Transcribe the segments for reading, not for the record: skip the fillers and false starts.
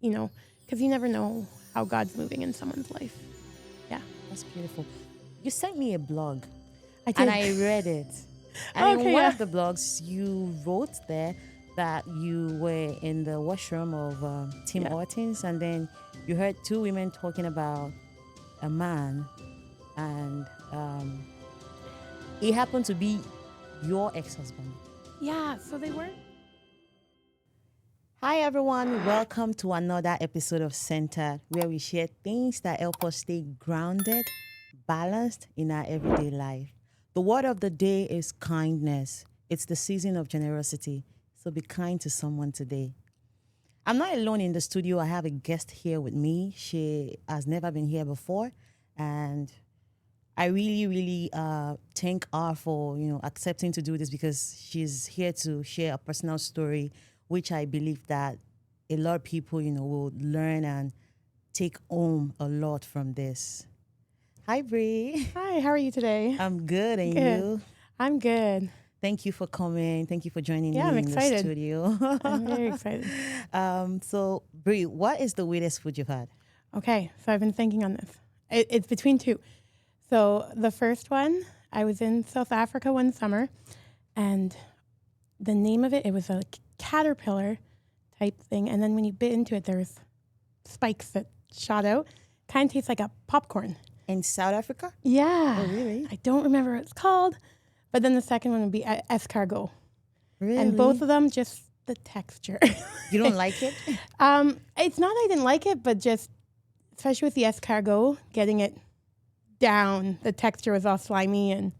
because you never know how God's moving in someone's life. Yeah, That's beautiful. You sent me a blog I did. and I read it. And in Okay, one yeah. of the blogs, you wrote there that you were in the washroom of Tim Yeah. Hortons, and then you heard two women talking about a man, and it happened to be your ex-husband. Yeah, so they weren't. Hi everyone, welcome to another episode of Centered, where we share things that help us stay grounded, balanced in our everyday life. The word of the day is kindness. It's the season of generosity, so be kind to someone today. I'm not alone in the studio. I have a guest here with me. She has never been here before, and I really, really thank her for accepting to do this because she's here to share a personal story, which I believe that a lot of people will learn and take home a lot from this. Hi, Bree. Hi, how are you today? I'm good, and Good. you? I'm good. Thank you for coming. Thank you for joining Yeah, me I'm in the excited. studio. I'm very excited. So, Bree, what is the weirdest food you've had? Okay, so I've been thinking on this. It's between two. So the first one, I was in South Africa one summer, and the name of it was a caterpillar type thing. And then when you bit into it, there was spikes that shot out. Kind of tastes like a popcorn. In South Africa? Yeah. Oh, really? I don't remember what it's called. But then the second one would be escargot. Really? And both of them, just the texture. You don't like it? It's not I didn't like it, but just, especially with the escargot, getting it down, the texture was all slimy and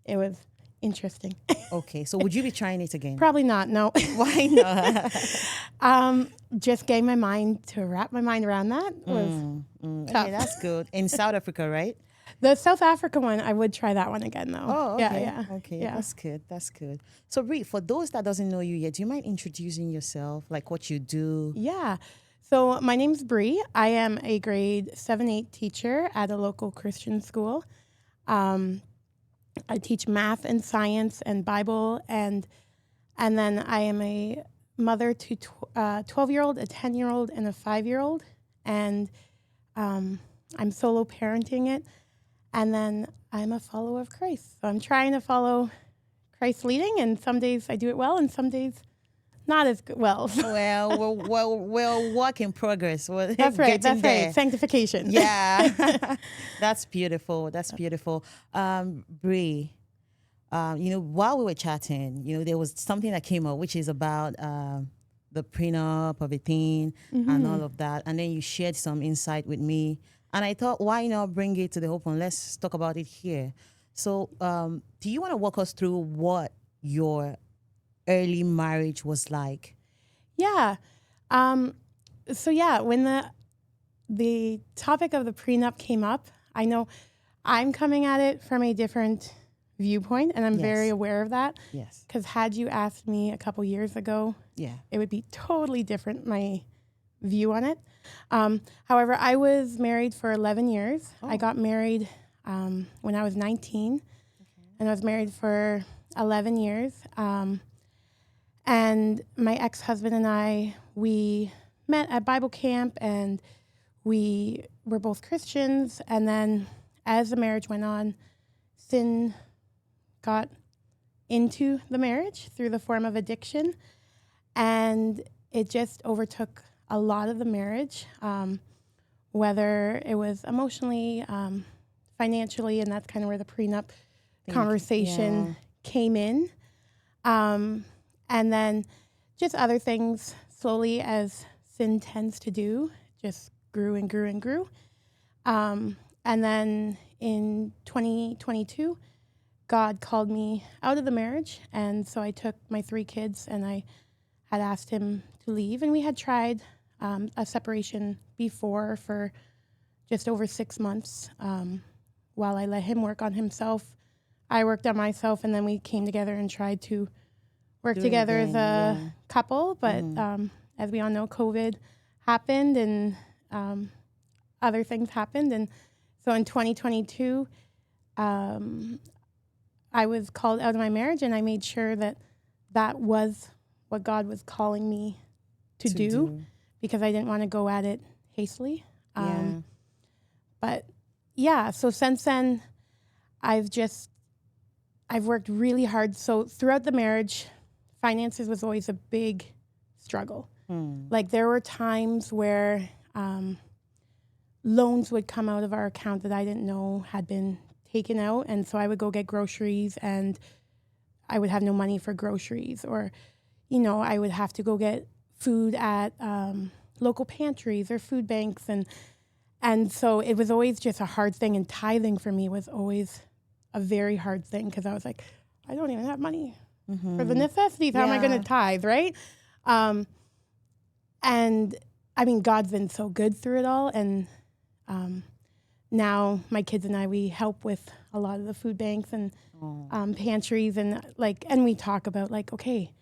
it was interesting. Okay, so would you be trying it again? Probably not, no. Why not? Just getting my mind to wrap my mind around that was tough. Okay, that's good. In South Africa, right? The South Africa one, I would try that one again though. Oh, okay. Yeah. Okay, Yeah. that's good. That's good. So, Bree, for those that doesn't know you yet, do you mind introducing yourself, like what you do? Yeah. So my name's Bree. I am a grade 7-8 teacher at a local Christian school. I teach math and science and Bible, and then I am a mother to 12-year-old, a 10-year-old, and a 5-year-old, and I'm solo parenting it. And then I'm a follower of Christ. So I'm trying to follow Christ's leading, and some days I do it well, and some days not as well. Well, work in progress. That's right. That's right. Sanctification. Yeah, that's beautiful. That's beautiful. Bree, while we were chatting, there was something that came up, which is about the prenup of a thing and all of that, and then you shared some insight with me. And I thought, why not bring it to the open? Let's talk about it here. So, do you want to walk us through what your early marriage was like? Yeah. When the topic of the prenup came up, I know I'm coming at it from a different viewpoint, and I'm very aware of that. Yes. Because had you asked me a couple years ago, it would be totally different, my view on it. However, I was married for 11 years. Oh. I got married when I was 19, and I was married for 11 years. And my ex-husband and I, we met at Bible camp, and we were both Christians. And then as the marriage went on, sin got into the marriage through the form of addiction, and it just overtook a lot of the marriage, whether it was emotionally, financially, and that's kind of where the prenup conversation came in. And then just other things slowly, as sin tends to do, just grew and grew and grew. And then in 2022, God called me out of the marriage, and so I took my 3 kids, and I had asked him to leave, and we had tried a separation before for just over 6 months. While I let him work on himself, I worked on myself, and then we came together and tried to work together as a couple. But as we all know, COVID happened, and other things happened. And so in 2022, I was called out of my marriage, and I made sure that that was what God was calling me to do. because I didn't want to go at it hastily. Yeah. But yeah, so since then, I've worked really hard. So throughout the marriage, finances was always a big struggle. Like there were times where loans would come out of our account that I didn't know had been taken out. And so I would go get groceries and I would have no money for groceries, or, I would have to go get food at local pantries or food banks. And so it was always just a hard thing. And tithing for me was always a very hard thing because I was like, I don't even have money for the necessities. How am I going to tithe, right? And I mean, God's been so good through it all. And now my kids and I, we help with a lot of the food banks and pantries and we talk about okay,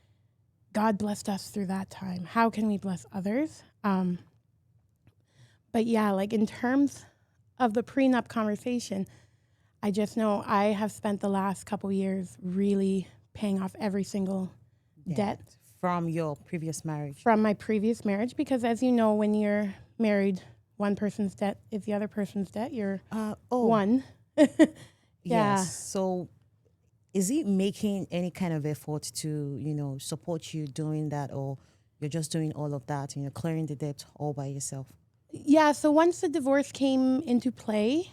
God blessed us through that time. How can we bless others? But yeah, in terms of the prenup conversation, I just know I have spent the last couple years really paying off every single debt. From your previous marriage? From my previous marriage, because as you know, when you're married, one person's debt is the other person's debt. You're one. Yes. So is he making any kind of effort to, support you doing that, or you're just doing all of that and you're clearing the debt all by yourself? Yeah, so once the divorce came into play,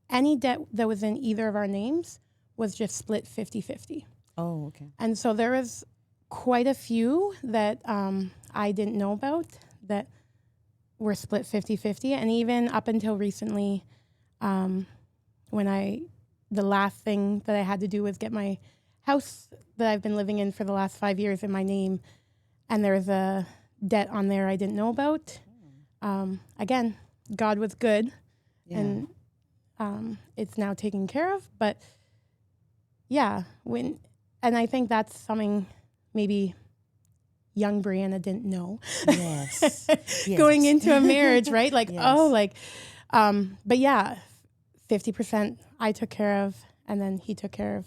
any debt that was in either of our names was just split 50-50. Oh, okay. And so there was quite a few that I didn't know about that were split 50-50. And even up until recently, the last thing that I had to do was get my house that I've been living in for the last 5 years in my name. And there was a debt on there I didn't know about. Again, God was good. Yeah. And it's now taken care of. But yeah, and I think that's something maybe young Brianna didn't know. Yes. Going into a marriage, right? Yes. But yeah, 50% I took care of, and then he took care of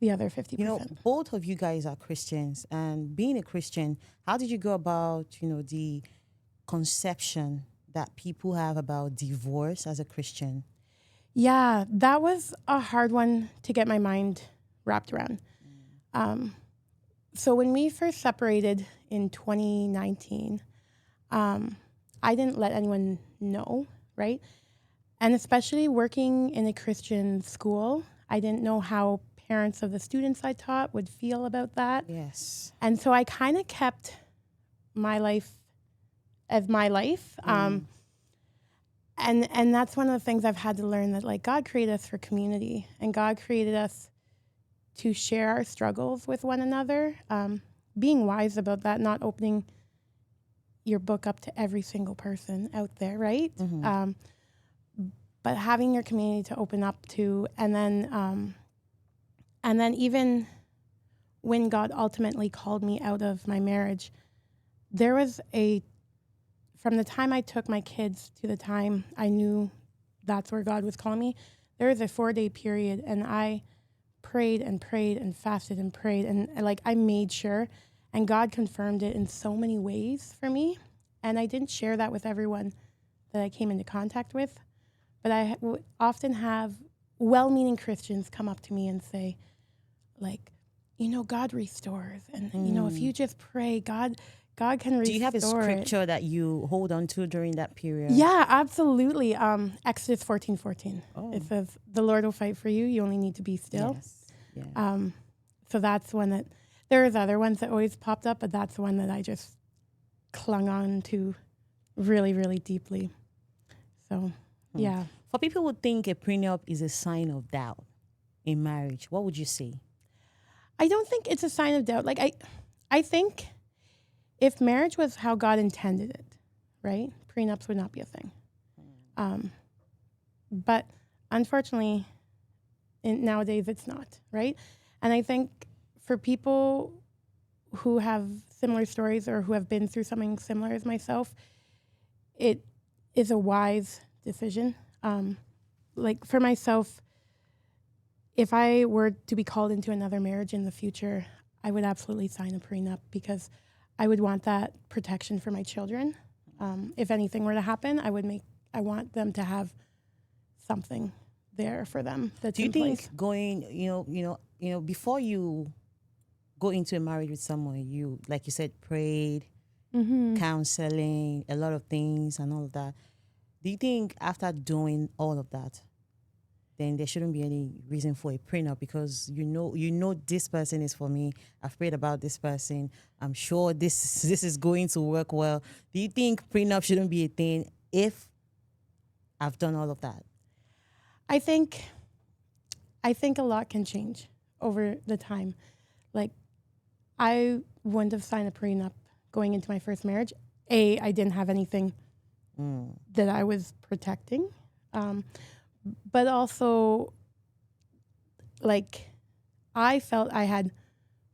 the other 50%. Both of you guys are Christians, and being a Christian, how did you go about, the conception that people have about divorce as a Christian? Yeah, that was a hard one to get my mind wrapped around. So when we first separated in 2019, I didn't let anyone know, right? And especially working in a Christian school, I didn't know how parents of the students I taught would feel about that. Yes. And so I kind of kept my life as my life. And that's one of the things I've had to learn, that God created us for community, and God created us to share our struggles with one another, being wise about that, not opening your book up to every single person out there, right? Mm-hmm. But having your community to open up to, and then even when God ultimately called me out of my marriage, there was from the time I took my kids to the time I knew that's where God was calling me, there was a 4-day period, and I prayed and prayed and fasted and prayed, and I made sure, and God confirmed it in so many ways for me. And I didn't share that with everyone that I came into contact with, but I would often have well-meaning Christians come up to me and say, God restores, and if you just pray, God can restore. Do you have a scripture that you hold on to during that period? Yeah, absolutely. Exodus 14:14. Oh. It says, "The Lord will fight for you. You only need to be still." Yes. Yeah. So that's one that, there's other ones that always popped up, but that's one that I just clung on to really, really deeply. So, yeah. For people who think a prenup is a sign of doubt in marriage, what would you say? I don't think it's a sign of doubt. I think if marriage was how God intended it, right, prenups would not be a thing. But unfortunately, nowadays it's not, right? And I think for people who have similar stories or who have been through something similar as myself, it is a wise decision. For myself, if I were to be called into another marriage in the future, I would absolutely sign a prenup, because I would want that protection for my children. if anything were to happen, I want them to have something there for them that's Do you in think place. going, before you go into a marriage with someone, you, like you said, prayed, counseling, a lot of things and all of that. Do you think after doing all of that, then there shouldn't be any reason for a prenup, because you know this person is for me. I've prayed about this person. I'm sure this is going to work well. Do you think prenup shouldn't be a thing if I've done all of that? I think a lot can change over the time. Like, I wouldn't have signed a prenup going into my first marriage. I didn't have anything that I was protecting. But also, like, I felt I had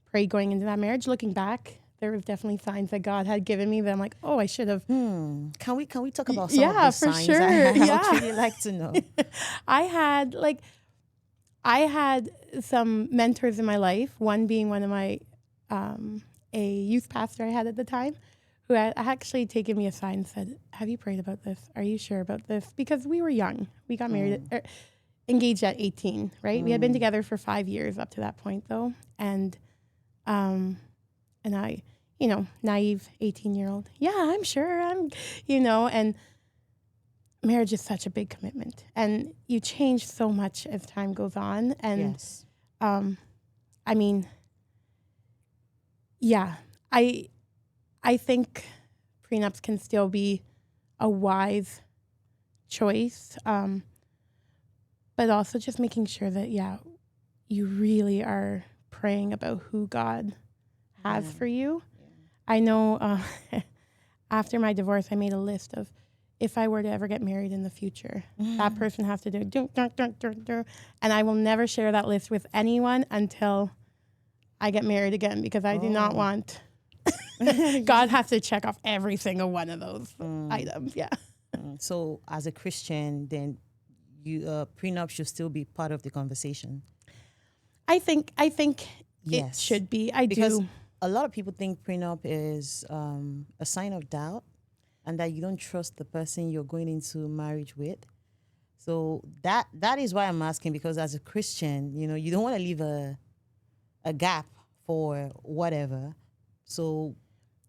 prayed going into that marriage. Looking back, there was definitely signs that God had given me that I'm like, oh, I should have. Can we talk about some of Yeah, the for signs? sure. I Yeah. would really like to know. I had some mentors in my life, one being one of my, a youth pastor I had at the time, who had actually taken me aside and said, have you prayed about this? Are you sure about this? Because we were young. We got married, engaged at 18, right? We had been together for 5 years up to that point, though. And I, naive 18-year-old, yeah, I'm sure, and marriage is such a big commitment, and you change so much as time goes on. And Yes. I mean, yeah, I think prenups can still be a wise choice, but also just making sure that, you really are praying about who God has for you. I know after my divorce, I made a list of, if I were to ever get married in the future, that person has to do, and I will never share that list with anyone until I get married again, because I do not want, God has to check off every single one of those items. Yeah. So as a Christian, then you prenup should still be part of the conversation. I think Yes. it should be. I Because do. a lot of people think prenup is a sign of doubt, and that you don't trust the person you're going into marriage with. So that is why I'm asking, because as a Christian, you don't want to leave a gap for whatever. So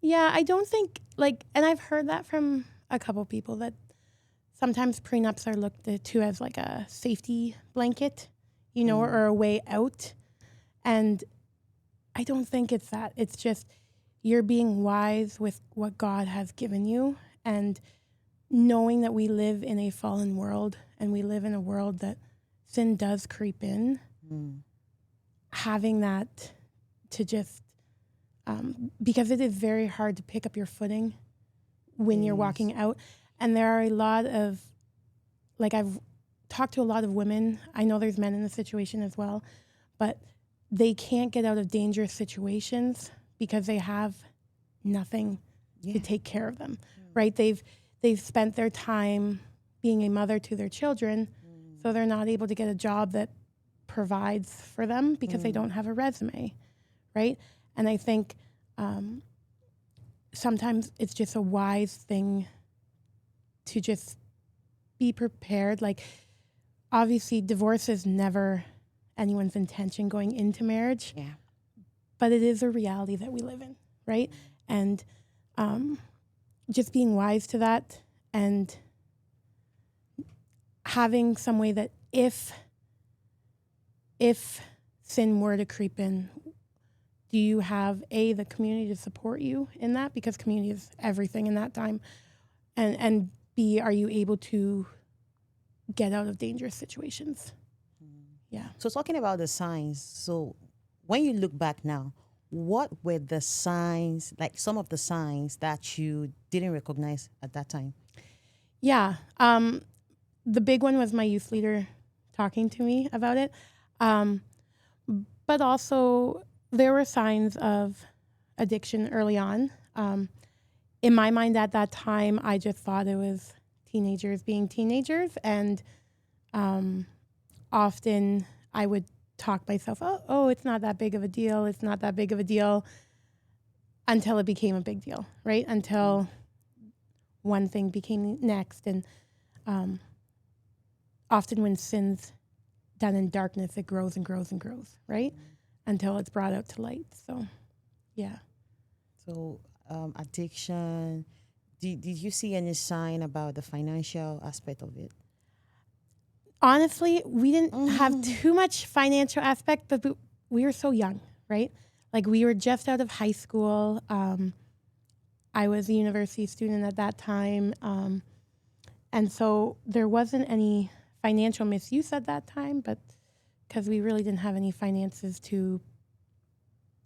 Yeah, I don't think, and I've heard that from a couple people, that sometimes prenups are looked to as like a safety blanket, or a way out. And I don't think it's that. It's just you're being wise with what God has given you, and knowing that we live in a fallen world, and we live in a world that sin does creep in. Having that to just, because it is very hard to pick up your footing when you're walking out. And there are a lot of, I've talked to a lot of women. I know there's men in the situation as well, but they can't get out of dangerous situations because they have nothing to take care of them, right? They've spent their time being a mother to their children, so they're not able to get a job that provides for them because they don't have a resume, right? And I think sometimes it's just a wise thing to just be prepared. Like, obviously, divorce is never anyone's intention going into marriage, but it is a reality that we live in, right? And just being wise to that, and having some way that if sin were to creep in, do you have the community to support you in that? Because community is everything in that time. And B, are you able to get out of dangerous situations? Yeah. So talking about the signs, so when you look back now, what were the signs, like some of the signs that you didn't recognize at that time? Yeah. The big one was my youth leader talking to me about it. But also there were signs of addiction early on. In my mind at that time, I just thought it was teenagers being teenagers. And often I would talk myself, oh, it's not that big of a deal. It's not that big of a deal, until it became a big deal, right? Until one thing became next. And often when sin's done in darkness, it grows and grows and grows, right? Until it's brought out to light. So, yeah. So, addiction. Did you see any sign about the financial aspect of it? Honestly, we didn't have too much financial aspect, but we were so young, right? Like we were just out of high school. I was a university student at that time. And so there wasn't any financial misuse at that time, but because we really didn't have any finances to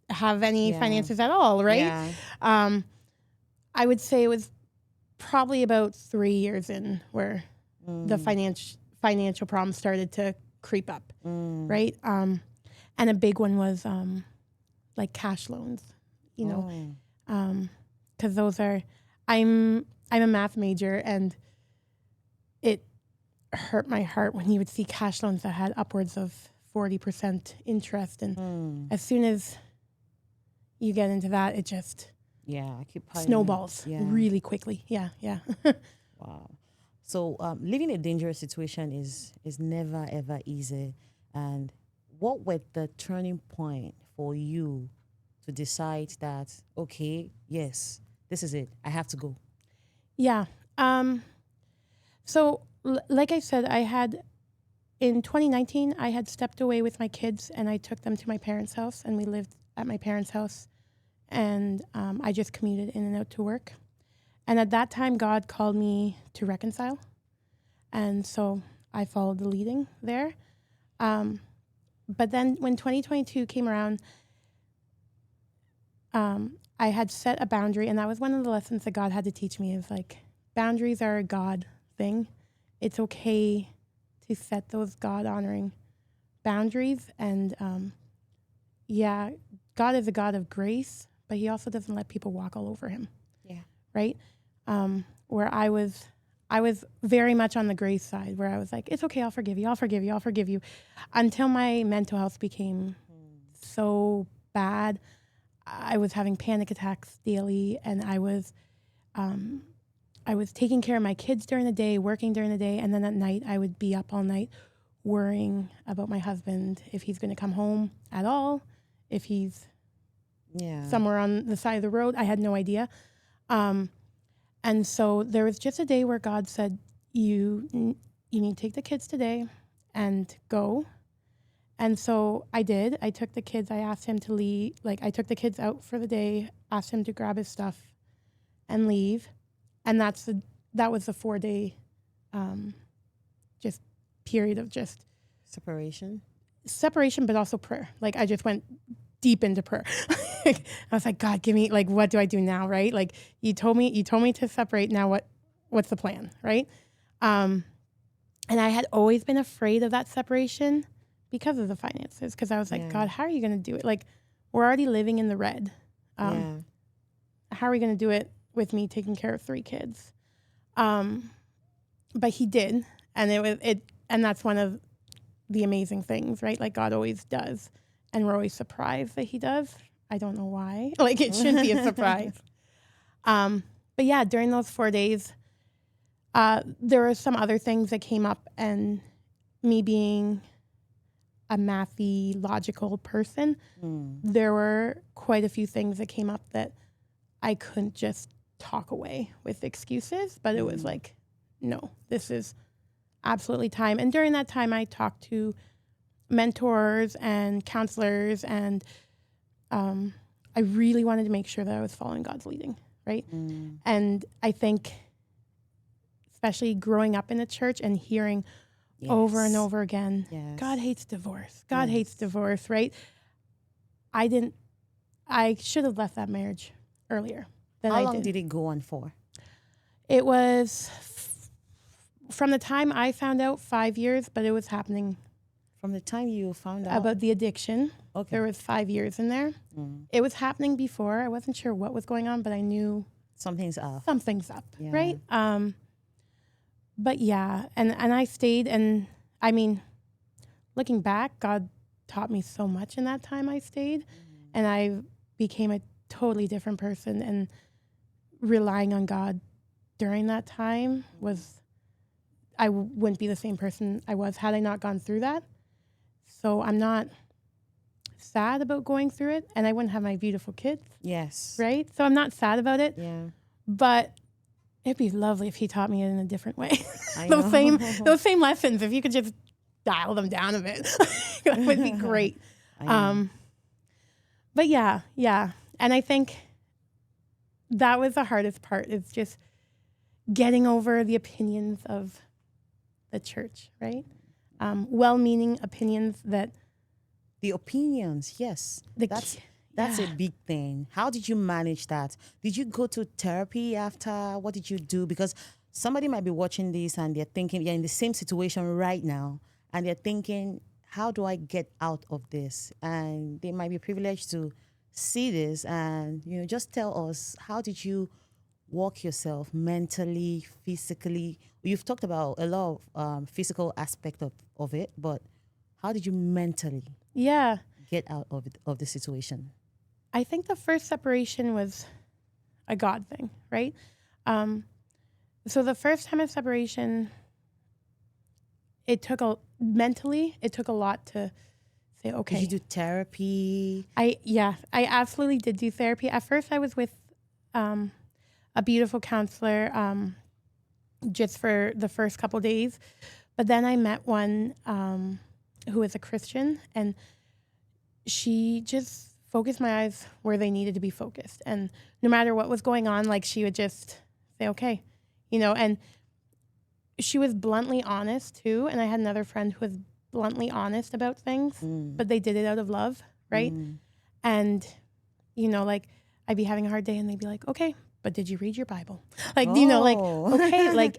have any finances at all, right? Yeah. I would say it was probably about 3 years in where the financial problems started to creep up, right? And a big one was like cash loans, you know, because those are. I'm a math major, and it hurt my heart when you would see cash loans that had upwards of 40% interest, and as soon as you get into that, it just I keep snowballs really quickly. Yeah. Wow. So living a dangerous situation is never ever easy. And what were the turning point for you to decide that, okay, yes, this is it, I have to go? Yeah. So like I said, in 2019, I had stepped away with my kids and I took them to my parents' house, and we lived at my parents' house, and I just commuted in and out to work. And at that time, God called me to reconcile. And so I followed the leading there. But then when 2022 came around, I had set a boundary, and that was one of the lessons that God had to teach me, is like, boundaries are a God thing. It's okay to set those God-honoring boundaries. And God is a God of grace, but he also doesn't let people walk all over him. Yeah. Right? Where I was very much on the grace side, where I was like, it's okay, I'll forgive you, until my mental health became so bad. I was having panic attacks daily, and I was taking care of my kids during the day, working during the day, and then at night I would be up all night worrying about my husband, if he's going to come home at all, if he's somewhere on the side of the road. I had no idea. And so there was just a day where God said, you need to take the kids today and go. And so I did. I took the kids. I asked him to leave. Like, I took the kids out for the day, asked him to grab his stuff and leave. And that was the 4-day just period of just separation, but also prayer. Like, I just went deep into prayer. I was like, God, give me, like, what do I do now? Right? Like, you told me to separate. Now what's the plan? Right? And I had always been afraid of that separation because of the finances. Because I was like, God, how are you going to do it? Like, we're already living in the red. How are we going to do it with me taking care of 3 kids? But he did. And and that's one of the amazing things, right? Like, God always does. And we're always surprised that he does. I don't know why. Like, it should be a surprise. But yeah, during those 4 days, there were some other things that came up, and me being a mathy, logical person, there were quite a few things that came up that I couldn't just talk away with excuses, but it was like, no, this is absolutely time. And during that time, I talked to mentors and counselors, and I really wanted to make sure that I was following God's leading, right? And I think, especially growing up in the church and hearing over and over again, God hates divorce. God hates divorce, right? I should have left that marriage earlier than I did. How long did it go on for? It was from the time I found out, 5 years, but it was happening. From the time you found out? About the addiction. Okay. There was 5 years in there. It was happening before. I wasn't sure what was going on, but I knew something's up, right? But yeah, and I stayed, and I mean, looking back, God taught me so much in that time I stayed, and I became a totally different person, and relying on God during that time was, I wouldn't be the same person I was had I not gone through that. So I'm not sad about going through it, and I wouldn't have my beautiful kids. Yes. Right? So I'm not sad about it. Yeah. But it'd be lovely if he taught me it in a different way. I those know. same lessons, if you could just dial them down a bit, that would be great. But yeah. And I think that was the hardest part, is just getting over the opinions of the church, right? Well-meaning opinions that... The opinions, yes. That's a big thing. How did you manage that? Did you go to therapy after? What did you do? Because somebody might be watching this and they're thinking, you're in the same situation right now, and they're thinking, how do I get out of this? And they might be privileged to see this and, just tell us, how did you work yourself mentally, physically? You've talked about a lot of physical aspect of it, but how did you mentally get out of the situation? I think the first separation was a God thing, right? So the first time of separation, mentally, it took a lot to say, okay. Did you do therapy? I absolutely did do therapy. At first I was with a beautiful counselor just for the first couple days. But then I met one who was a Christian, and she just focused my eyes where they needed to be focused. And no matter what was going on, like, she would just say, okay, and she was bluntly honest too. And I had another friend who was bluntly honest about things, but they did it out of love, right? And, like, I'd be having a hard day and they'd be like, okay, but did you read your Bible? Like, okay, like,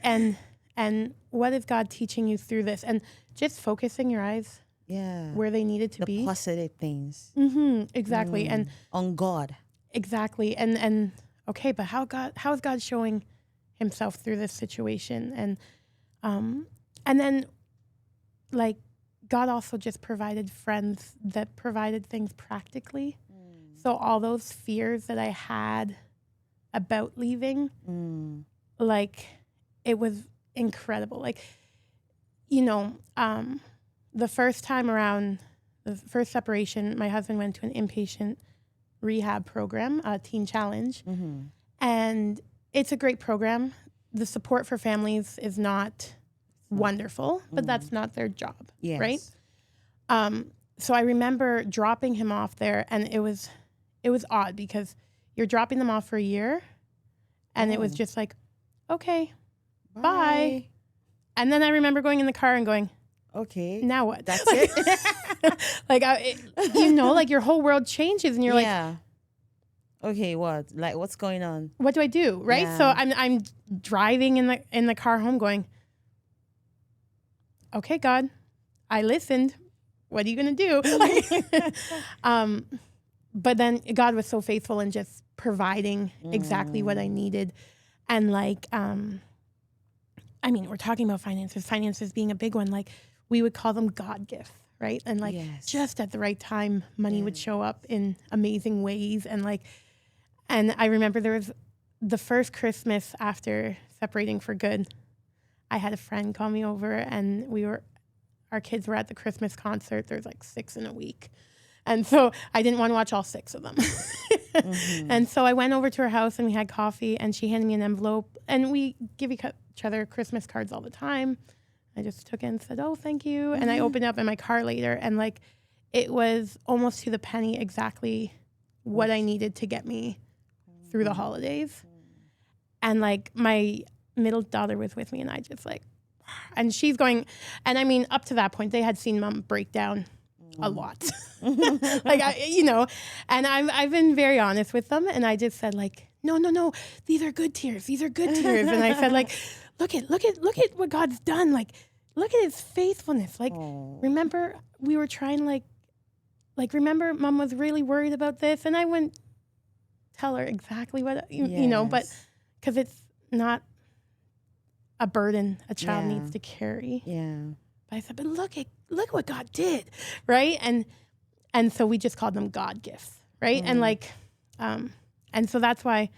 and what is God teaching you through this? And just focusing your eyes where they needed to be. The positive things. Exactly. And on God. Exactly. And okay, but how is God showing himself through this situation? And then, like, God also just provided friends that provided things practically. So all those fears that I had about leaving, like, it was incredible. Like, the first time around, the first separation, my husband went to an inpatient rehab program, Teen Challenge. And it's a great program. The support for families is not wonderful, but that's not their job, right? So I remember dropping him off there, and it was odd because you're dropping them off for a year, and it was just like, okay, bye. And then I remember going in the car and going, okay, now what? That's it. Like, like, your whole world changes, and you're like, okay, what? Like, what's going on? What do I do? Right? Yeah. So I'm driving in the car home going, okay, God, I listened. What are you going to do? But then God was so faithful in just providing exactly what I needed. And, like, we're talking about finances being a big one. Like, we would call them God gifts, right? And, like, just at the right time, money would show up in amazing ways. And, like, and I remember there was the first Christmas after separating for good, I had a friend call me over, and our kids were at the Christmas concert. There's like 6 in a week. And so I didn't want to watch all 6 of them. And so I went over to her house and we had coffee, and she handed me an envelope, and we give each other Christmas cards all the time. I just took it and said, oh, thank you. And I opened it up in my car later, and, like, it was almost to the penny exactly what I needed to get me through the holidays. And, like, my middle daughter was with me, and I just, like, and she's going, and up to that point, they had seen Mom break down a lot. Like, and I've been very honest with them, and I just said, like, no, these are good tears. These are good tears. And I said, like, look at what God's done. Like, look at his faithfulness. Like, remember we were trying, like, remember Mom was really worried about this, and I wouldn't tell her exactly what, but because it's not a burden a child needs to carry. Yeah. But I said, but look what God did, right? And so we just called them God gifts, right? And, like, and so that's why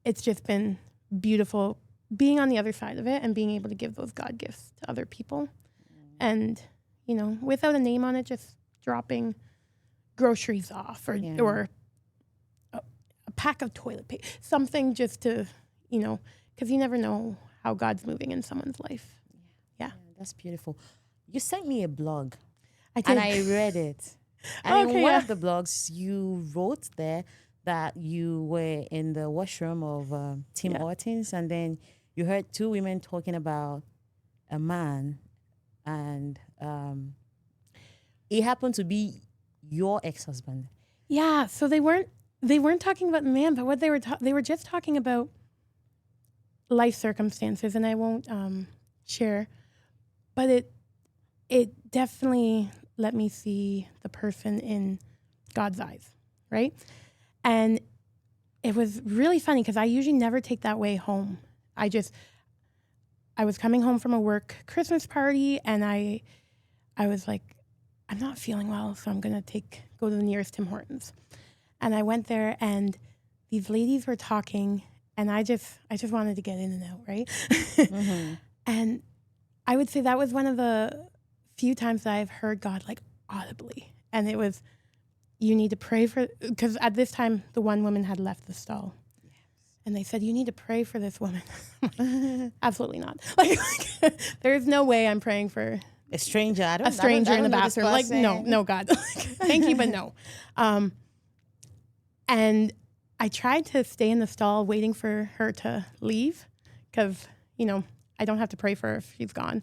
it's just been beautiful being on the other side of it and being able to give those God gifts to other people. And, without a name on it, just dropping groceries off or a pack of toilet paper, something just to, because you never know how God's moving in someone's life. Yeah. That's beautiful. You sent me a blog. I did. And I read it. And in Okay, one yeah. of the blogs, you wrote there that you were in the washroom of Tim Yeah. Hortons, and then you heard two women talking about a man, and it happened to be your ex-husband. Yeah, so they weren't talking about the man, but what they were just talking about life circumstances, and I won't share, but it definitely let me see the person in God's eyes, right? And it was really funny because I usually never take that way home. I was coming home from a work Christmas party, and I was like, I'm not feeling well, so I'm gonna go to the nearest Tim Hortons. And I went there, and these ladies were talking, and I just wanted to get in and out, right? Mm-hmm. And I would say that was one of the few times that I've heard God like audibly. And it was, you need to pray for, because at this time, the one woman had left the stall. Yes. And they said, you need to pray for this woman. Absolutely not. Like, there's no way I'm praying for A stranger. a stranger in the bathroom. Like, no, God. Thank you, but no. And I tried to stay in the stall waiting for her to leave because, I don't have to pray for her if she's gone.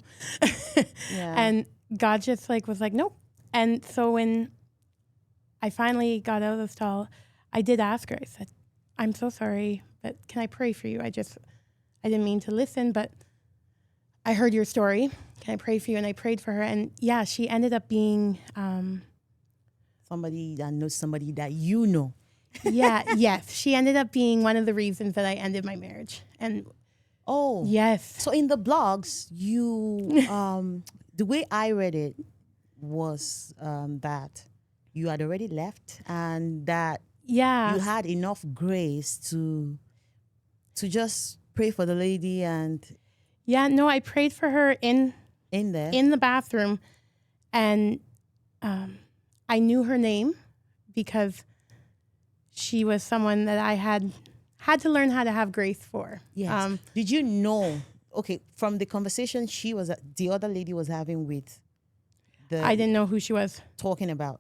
Yeah. And God just was like, nope. And so when I finally got out of the stall, I did ask her. I said, I'm so sorry, but can I pray for you? I didn't mean to listen, but I heard your story. Can I pray for you? And I prayed for her. And yeah, she ended up being... somebody that knows somebody that you know. Yes. She ended up being one of the reasons that I ended my marriage. And Oh. yes. So in the blogs, you the way I read it was that you had already left and that Yeah. you had enough grace to just pray for the lady and Yeah, no, I prayed for her in there. in the bathroom, and I knew her name because she was someone that I had to learn how to have grace for. Yes. Did you know? Okay, from the conversation the other lady was having with the I didn't know who she was. talking about.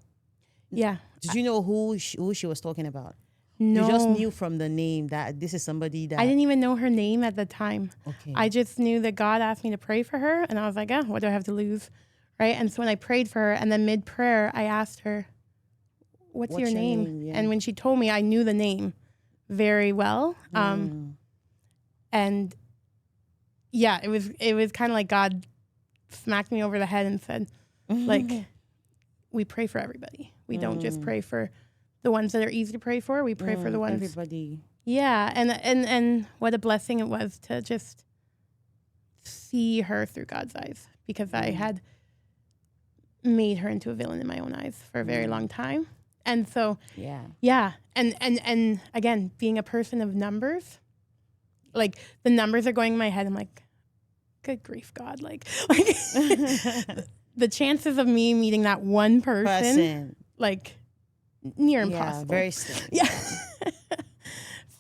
Yeah. Did you know who she was talking about? No. You just knew from the name that this is somebody that I didn't even know her name at the time. Okay. I just knew that God asked me to pray for her, and I was like, what do I have to lose? Right? And so when I prayed for her, and then mid-prayer, I asked her, what's your name? Yeah. And when she told me, I knew the name very well. And yeah, it was kind of like God smacked me over the head and said, like, we pray for everybody. We don't just pray for the ones that are easy to pray for. We pray for the ones. Everybody. Yeah, and what a blessing it was to just see her through God's eyes, because I had made her into a villain in my own eyes for a very long time. And so yeah. And again, being a person of numbers, like the numbers are going in my head. I'm like, good grief, God. Like the chances of me meeting that one person. Like near impossible. Yeah, very slim. Yeah.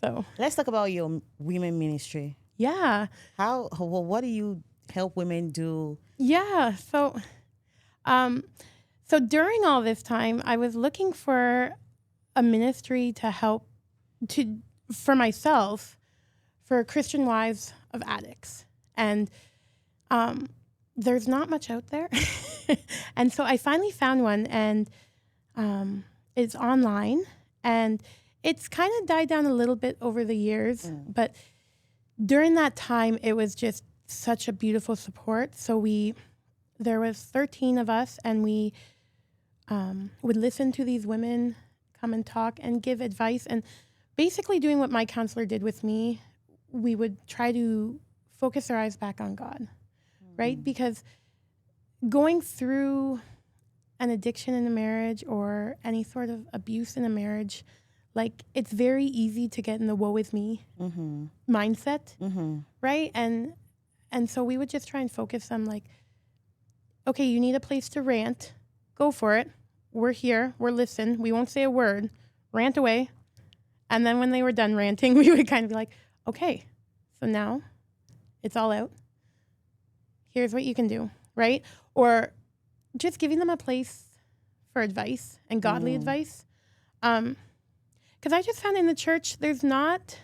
So let's talk about your women ministry. Yeah. What do you help women do? Yeah. So during all this time, I was looking for a ministry to help for myself, for Christian wives of addicts. And there's not much out there. And so I finally found one, and it's online, and it's kind of died down a little bit over the years. But during that time, it was just such a beautiful support. So there was 13 of us, and we would listen to these women come and talk and give advice, and basically doing what my counselor did with me. We would try to focus our eyes back on God, right? Because going through an addiction in a marriage or any sort of abuse in a marriage, like it's very easy to get in the woe is me mindset, right? And so we would just try and focus on like, okay, you need a place to rant, go for it. We're here, we're listening. We won't say a word, rant away. And then when they were done ranting, we would kind of be like, okay, so now it's all out. Here's what you can do, right? Or just giving them a place for advice and godly advice. Because I just found in the church, there's not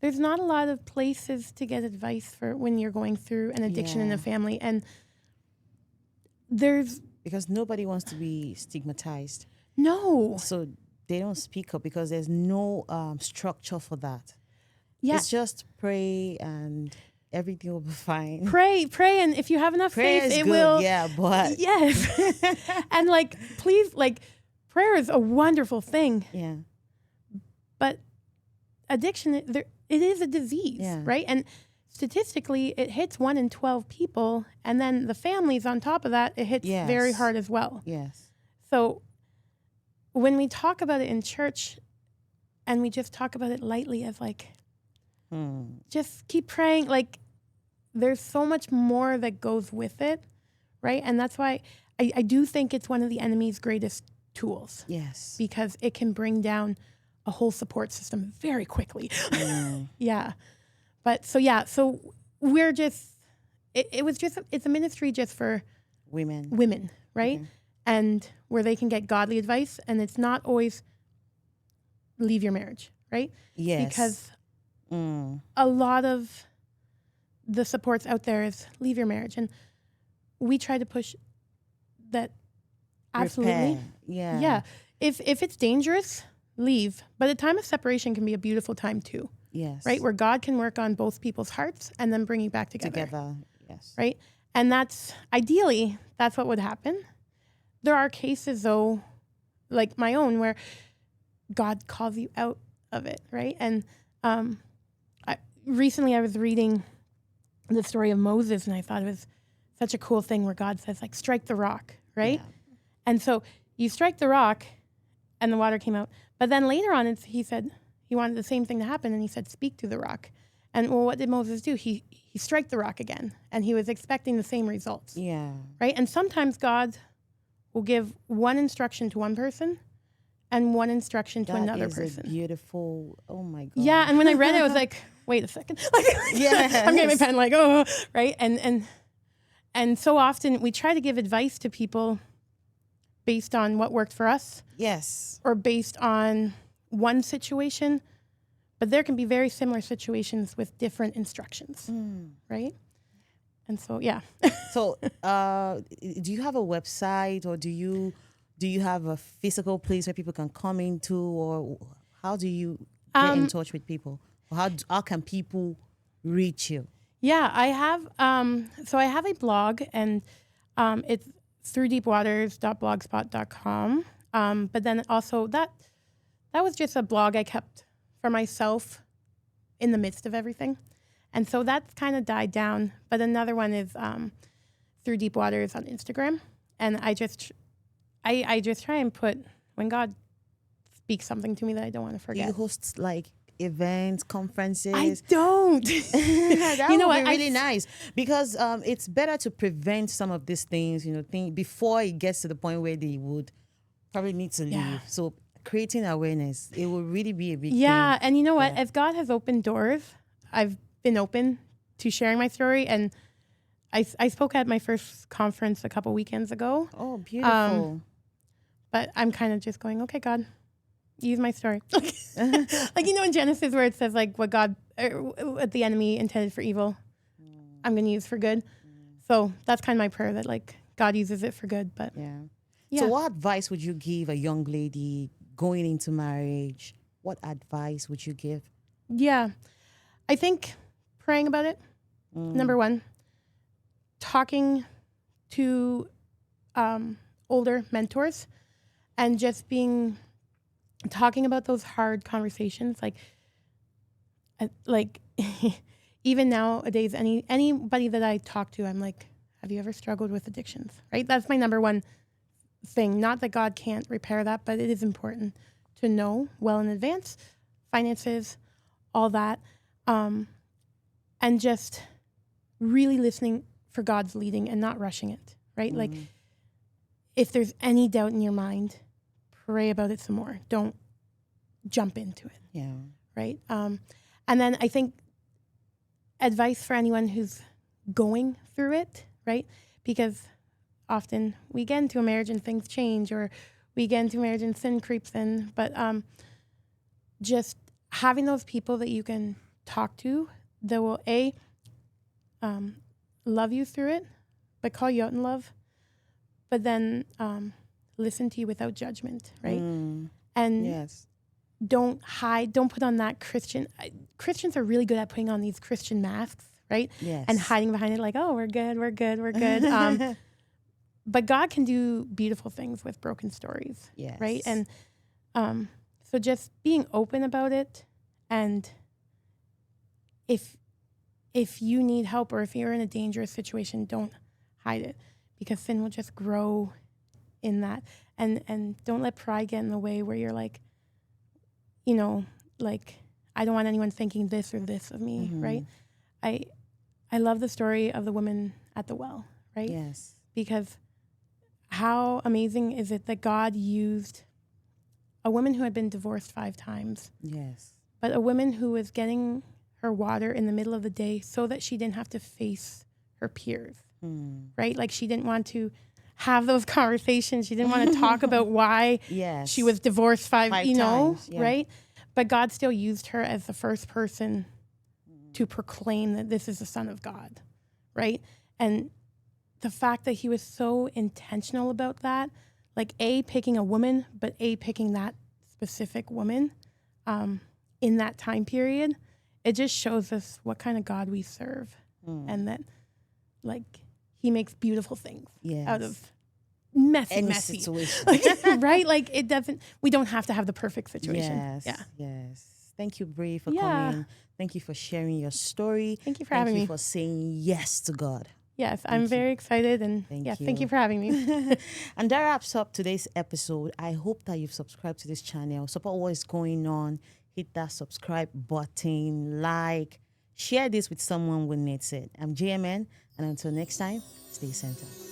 a lot of places to get advice for when you're going through an addiction in a family. And because nobody wants to be stigmatized. No. So they don't speak up because there's no structure for that. Yeah. It's just pray and everything will be fine. Pray, and if you have enough Prayer faith, is it good, will. yeah, but Yes. And like, please, like, prayer is a wonderful thing. Yeah. But addiction, it is a disease, right? And statistically, it hits 1 in 12 people, and then the families on top of that, it hits very hard as well. Yes. So when we talk about it in church, and we just talk about it lightly as like, just keep praying, like there's so much more that goes with it, right? And that's why I do think it's one of the enemy's greatest tools. Yes. Because it can bring down a whole support system very quickly. Yeah. But so we're just, it's a ministry just for women, right? Okay. And where they can get godly advice, and it's not always leave your marriage, right? Yes. Because a lot of the supports out there is leave your marriage. And we try to push that absolutely. Repair. Yeah. Yeah. If it's dangerous, leave. But a time of separation can be a beautiful time too. Yes. Right? Where God can work on both people's hearts and then bring you back together. Yes. Right? And that's ideally, that's what would happen. There are cases though, like my own, where God calls you out of it, right? And recently I was reading the story of Moses, and I thought it was such a cool thing where God says, like, strike the rock, right? Yeah. And so you strike the rock and the water came out. But then later on, he said he wanted the same thing to happen, and he said, speak to the rock. And well, what did Moses do? He struck the rock again, and he was expecting the same results. Yeah. Right? And sometimes God will give one instruction to one person and one instruction to another person. Beautiful. Oh my God. Yeah, and when I read it, I was like, wait a second. Like, I'm getting my pen like, oh, right? And so often we try to give advice to people based on what worked for us. Yes. Or based on one situation, but there can be very similar situations with different instructions, right? And so, yeah. So, do you have a website, or do you have a physical place where people can come into, or how do you get in touch with people? Or how can people reach you? Yeah, I have. So I have a blog, and it's throughdeepwaters.blogspot.com. But then also that was just a blog I kept for myself in the midst of everything. And so that's kind of died down. But another one is Through Deep Waters on Instagram. And I just try and put, when God speaks something to me that I don't want to forget. Do you host like events, conferences? I don't. That would be really nice, because it's better to prevent some of these things, before it gets to the point where they would probably need to leave. So creating awareness, it will really be a big thing. Yeah, and you know what? As God has opened doors, I've been open to sharing my story. And I spoke at my first conference a couple weekends ago. Oh, beautiful. But I'm kind of just going, okay, God, use my story. Like, in Genesis where it says, like, what the enemy intended for evil, I'm going to use for good. So that's kind of my prayer, that, like, God uses it for good. But yeah. Yeah. So what advice would you give a young lady going into marriage? What advice would you give? Yeah. I think praying about it, number one. Talking to older mentors, and just talking about those hard conversations. Like even nowadays, anybody that I talk to, I'm like, have you ever struggled with addictions? Right? That's my number one thing. Not that God can't repair that, but it is important to know well in advance, finances, all that, and just really listening for God's leading and not rushing it, right? Like, if there's any doubt in your mind, pray about it some more. Don't jump into it. Yeah. Right? And then I think advice for anyone who's going through it, right? Because often we get into a marriage and things change, or we get into marriage and sin creeps in. But just having those people that you can talk to that will, love you through it, but call you out in love, but then listen to you without judgment, right? And Yes. don't hide, don't put on that Christians are really good at putting on these Christian masks, right? Yes. And hiding behind it like, oh, we're good, we're good, we're good. But God can do beautiful things with broken stories, Yes. right? And so just being open about it, and if you need help or if you're in a dangerous situation, don't hide it, because sin will just grow in that. And don't let pride get in the way where you're like, you know, like, I don't want anyone thinking this or this of me, right? I love the story of the woman at the well, right? Yes. Because how amazing is it that God used a woman who had been divorced 5 times, Yes. but a woman who was getting her water in the middle of the day so that she didn't have to face her peers, right? Like, she didn't want to have those conversations. She didn't want to talk about why Yes. she was divorced 5 5 times, yeah. right? But God still used her as the first person to proclaim that this is the Son of God, right? And the fact that he was so intentional about that, like, picking a woman, but picking that specific woman in that time period, it just shows us what kind of God we serve, and that, like, he makes beautiful things out of messy situation. right? Like, we don't have to have the perfect situation. Yes. Yeah. Yes. Thank you, Bree, for Yeah. coming. Thank you for sharing your story. Thank you for having me. Thank you for saying yes to God. Yes, I'm very excited, and thank you for having me. And that wraps up today's episode. I hope that you've subscribed to this channel. Support what is going on. Hit that subscribe button, share this with someone who needs it. I'm JMN, and until next time, stay centered.